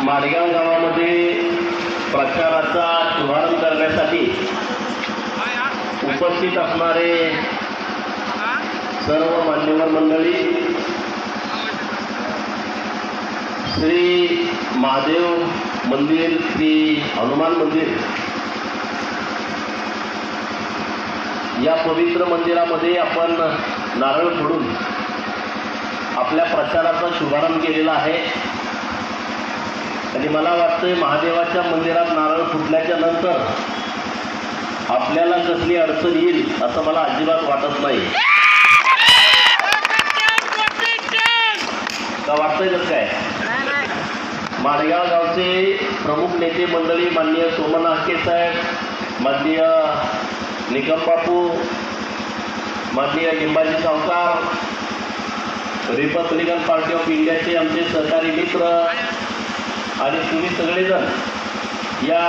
माडगाव गावामध्ये प्रचाराचा शुभारंभ करण्यासाठी उपस्थित असणारे सर्व मान्यवर मंडळी, श्री महादेव मंदिर, श्री हनुमान मंदिर या पवित्र मंदिरामध्ये आपण नारळ फोडून आपल्या प्रचाराचा शुभारंभ केलेला आहे. आणि मला वाटतंय महादेवाच्या मंदिरात नारळ फुटल्याच्या नंतर आपल्याला कसली अडचण येईल असं मला अजिबात वाटत नाही. का वाटतंय कसं काय? माडगाव गावचे प्रमुख नेते मंडळी माननीय सोमन हाके साहेब, माननीय निकम बापू, माननीय लिंबाजी सावकार, रिपब्लिकन पार्टी ऑफ इंडियाचे आमचे सहकारी मित्र आणि तुम्ही सगळेजण या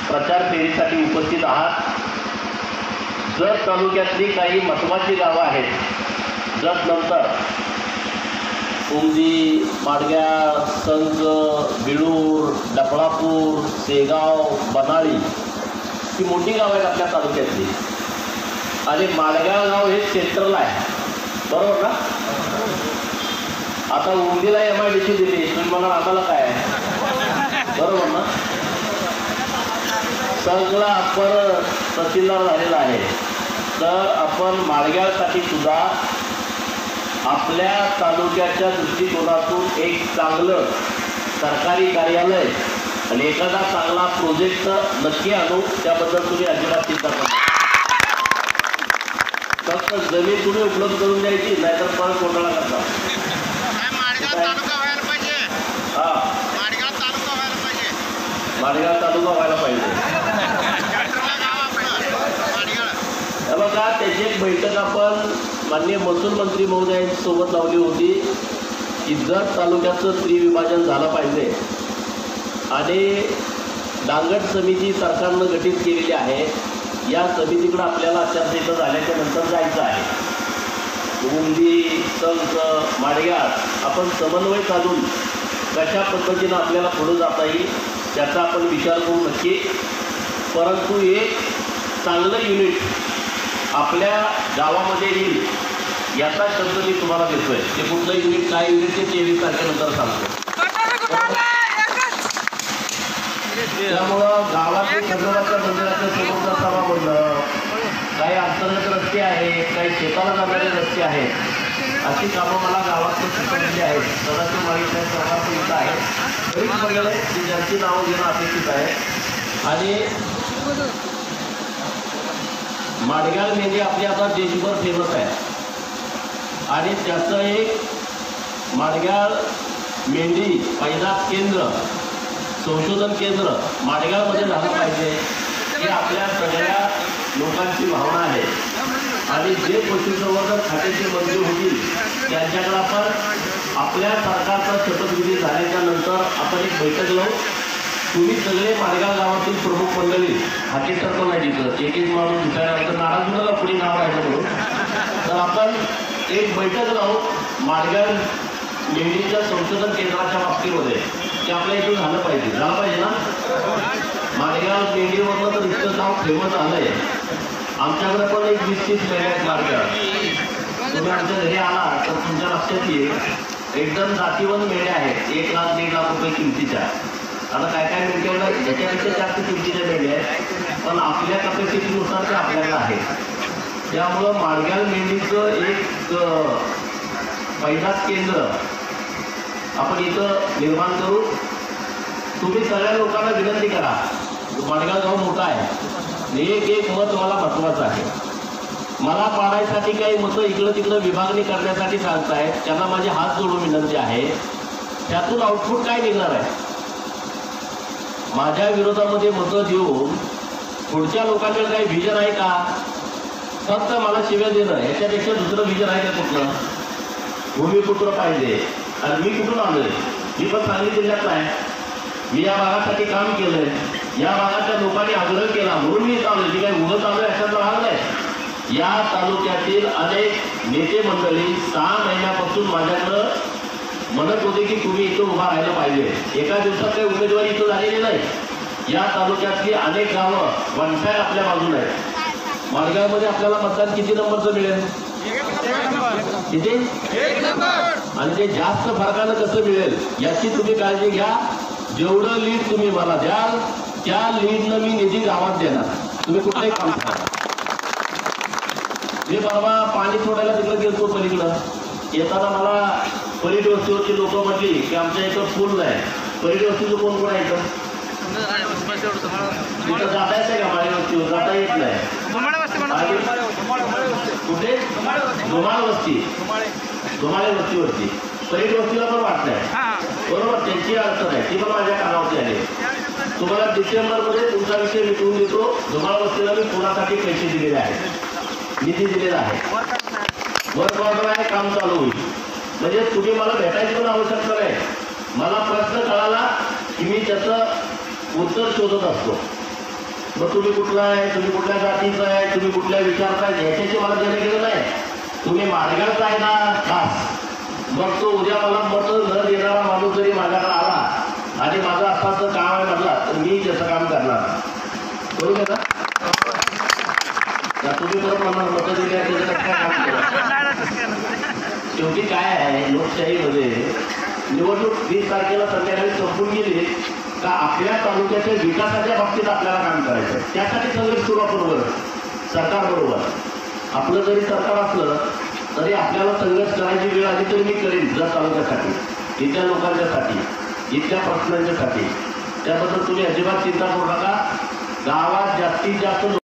प्रचार फेरीसाठी उपस्थित आहात. जत तालुक्यातली काही महत्त्वाची गावं आहेत, जत नंतर उमदी, माडगाव, संक, बिळूर, डफळापूर, सेगाव, बनाळी ही मोठी गाव आहेत आपल्या तालुक्यातली. आणि माडगाव गाव हे सेंट्रल आहे, बरोबर ना? आता उमदीला MIDC दिली, तुम्ही मला आम्हाला काय, बरोबर ना? संघला अप्पर तहसीलदार झालेला आहे, तर आपण माडगावसाठी सुद्धा आपल्या तालुक्याच्या दृष्टिकोनातून एक चांगलं सरकारी कार्यालय आणि एखादा चांगला प्रोजेक्ट नक्की आणू. त्याबद्दल तुम्ही अजिबात चिंता करू नका. फक्त जमीन तुम्ही उपलब्ध करून द्यायची, नाहीतर परत घोटाळा करता. माडगाव तालुका व्हायला पाहिजे. बघा, त्याची एक बैठक आपण माननीय महसूल मंत्री महोदयांसोबत लावली होती की जत तालुक्याचं त्रिविभाजन झालं पाहिजे आणि डांगट समिती सरकारनं गठीत केलेली आहे. या समितीकडे आपल्याला आचारसंहिता झाल्याच्या नंतर जायचं आहे. उमदी, संक, माडगाव आपण समन्वय साधून कशा पद्धतीनं आपल्याला पुढे जाता येईल त्याचा आपण विचार करू नक्की. परंतु एक चांगलं युनिट आपल्या गावामध्ये येईल याचा शब्द मी तुम्हाला देतोय. ते कुठलं युनिट, काय युनिट ते 23 तारखेनंतर सांगतो. त्यामुळं गावातील खंडोबाच्या मंदिराचं समोरचा सभा बनलं, काही अंतर्गत रस्ते आहेत, काही शेताला जाणारे रस्ते आहेत, अशी कामं मला गावातून सुचवलेली आहेत. सदाशिव माळी साहेब सरकार इथं आहे, बरीच मंडळ आहे की ज्यांची नावं घेणं अपेक्षित आहे. आणि माडगाव मेंढी आपली आता देशभर फेमस आहे आणि त्याचं एक माडगाव मेंढी पैदास केंद्र, संशोधन केंद्र माडगावमध्ये झालं पाहिजे ही आपल्या सगळ्या लोकांची भावना आहे. आणि जे पशुसंवर्धन खात्याचे मंत्री होतील त्यांच्याकडे आपण आपल्या सरकारचा शपथविधी झाल्याच्या नंतर आपण एक बैठक लावू. तुम्ही सगळे माडगाव गावातील प्रमुख मंडळी, हाके सर पण नाही तिथं, एक एक माणूस दुसऱ्यानंतर नाराज होणार पुढे नाव राहिलं म्हणून, तर आपण एक बैठक लावू माडगाव मेंढीच्या संशोधन केंद्राच्या बाबतीमध्ये. ते आपल्या इथून झालं पाहिजे ना. माडगाव मेंढीवरनं तर इतकं नाव फेमस आलं आहे. आमच्याकडे पण एक 20-30 मेंढ्या आहेत माडगाव. तुम्ही आमच्या घरी आला तर तुमच्या लक्षात येईल एकदम जातीवंत मेंढ्या आहेत, 1 लाख 1.5 लाख रुपये किमतीच्या. आता काय काय मेंढ्याला याच्यापेक्षा जास्त किमतीच्या मेंढ्या आहेत, पण आपल्या कपॅसिटीनुसार ते आपल्याला आहेत. त्यामुळं माडगाव मेंढीचं एक पैदास केंद्र आपण इथं निर्माण करू. तुम्ही सगळ्या लोकांना विनंती करा, माडगाव गाव मोठा आहे, एक मत मला महत्त्वाचं आहे. मला पाडायसाठी काही मतं इकडं तिकडं विभागणी करण्यासाठी सांगतायत, त्यांना माझी हात जोडून विनंती आहे, त्यातून आउटपुट काय निघणार आहे? माझ्या विरोधामध्ये मतं देऊन पुढच्या लोकांकडे काही व्हिजन आहे का? फक्त मला शिव्या देणं, याच्यापेक्षा दुसरं व्हिजन आहे का कुठलं? भूमिपुत्र पाहिजे. आणि मी कुठून आलोय? मी पण सांगली जिल्ह्यातला आहे. मी या भागासाठी काम केलंय, या भागाच्या लोकांनी आग्रह केला म्हणून मी चालू. जी काही उगत आलोय अशाचा भाग नाही. या तालुक्यातील अनेक नेते मंडळी 6 महिन्यापासून माझ्याकडं म्हणत होते की तुम्ही इथं उभा राहायला पाहिजे। एका दिवसात काही उमेदवारी इथं झालेली नाही। या तालुक्यातली अनेक गावं वनसाय आपल्या बाजूला आहेत। माडगावमध्ये आपल्याला मतदान किती नंबरचं मिळेल? किती? 1 नंबर। आणि ते जास्त फरकानं कसं मिळेल याची तुम्ही काळजी घ्या। जेवढं लीड तुम्ही मला द्याल त्या लीडनं मी निधी गावात देणार। तुम्ही कुठलंही काम करा। मी परवा पाणी सोडायला तिकडे गेलतो पलीकडं, येताना मला परीट वस्तीवरची लोक म्हटली की आमच्या इथं पूल नाही। परीट वस्तीचं कोण कोण आहे इथं? तिथं जाता येते का? माळी वस्तीवर जाता येत नाही। कुठे? धुमाळ वस्ती, धुमाळे वस्तीवरती परीट वस्तीला पण वाटतंय बरोबर, त्यांची अडचण आहे, ती पण माझ्या कानावरती आली। तुम्हाला डिसेंबरमध्ये तुमचा विषय मिटवून देतो। धुमाळ वस्तीला मी पुण्यासाठी पैसे दिलेले आहेत, निधी दिलेला आहे, वर्क ऑर्डर आहे, काम चालू होईल। म्हणजे तुम्ही मला भेटायची पण आवश्यकता नाही। मला प्रश्न कळाला की मी त्याचं उत्तर शोधत असतो। मग तुम्ही कुठला आहे, तुम्ही कुठल्या जातीचं आहे, तुम्ही कुठल्या विचारता आहे याच्याशी मला देणं गेलं नाही। तुम्ही माडगावचा आहे ना खास, मग तो उद्या मला मत न देणारा माणूस जरी माझ्याकडे आला आणि माझं असं काम आहे म्हटला तर मी त्याचं काम करणार, बरोबर ना? तुम्ही परत मला मतं दिली त्याचं काय काम केलं? शेवटी काय आहे लोकशाहीमध्ये निवडणूक 20 तारखेला संध्याकाळी संपून गेली का आपल्या तालुक्याच्या विकासाच्या बाबतीत आपल्याला काम करायचं। त्यासाठी संघर्ष सुरू आपण सरकारबरोबर। आपलं जरी सरकार असलं तरी आपल्याला संघर्ष करायची वेळ आली तरी मी करेन जर तालुक्यासाठी, इथल्या लोकांच्यासाठी, इथल्या प्रश्नांच्यासाठी। त्याबद्दल तुम्ही अजिबात चिंता करू नका। गावात जास्तीत जास्त